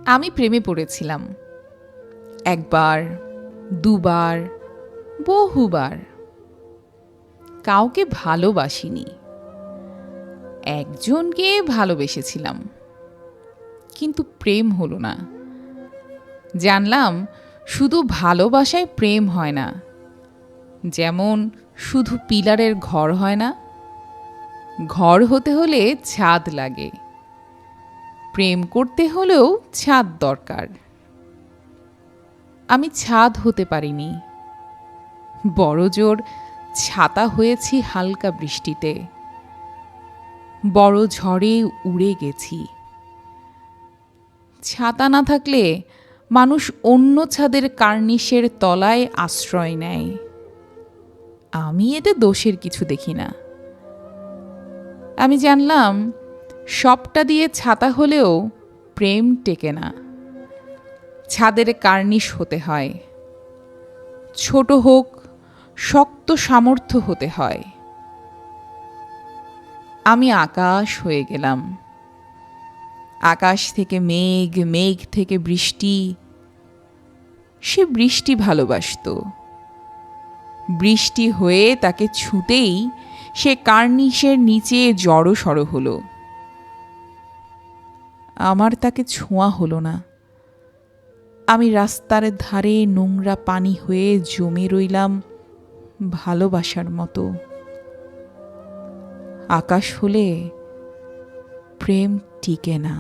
আমি প্রেমে পড়েছিলাম, একবার, দুবার, বহুবার। কাউকে ভালোবাসিনি, একজনকে ভালোবেসেছিলাম, কিন্তু প্রেম হলো না। জানলাম শুধু ভালোবাসায় প্রেম হয় না, যেমন শুধু পিলারের ঘর হয় না। ঘর হতে হলে ছাদ লাগে, প্রেম করতে হলেও ছাদ দরকার। আমি ছাদ হতে পারিনি, বড় জোর ছাতা হয়েছি হালকা বৃষ্টিতে, বড় ঝড়ে উড়ে গেছি। ছাতা না থাকলে মানুষ অন্য ছাদের কার্নিশের তলায় আশ্রয় নেয়। আমি এতে দোষের কিছু দেখি না। আমি জানলাম সবটা দিয়ে ছাতা হলেও প্রেম টেকে না। ছাদের কার্নিশ হতে হয়, ছোট হোক, শক্ত সামর্থ্য হতে হয়। আমি আকাশ হয়ে গেলাম, আকাশ থেকে মেঘ, মেঘ থেকে বৃষ্টি। সে বৃষ্টি ভালোবাসত, বৃষ্টি হয়ে তাকে ছুঁতেই সে কার্নিশের নিচে জড়সড় হলো। আমার তাকে ছোঁয়া হলো না। আমি রাস্তার ধারে নোংরা পানি হয়ে জমে রইলাম ভালোবাসার মতো। আকাশ হলে প্রেম টিকে না।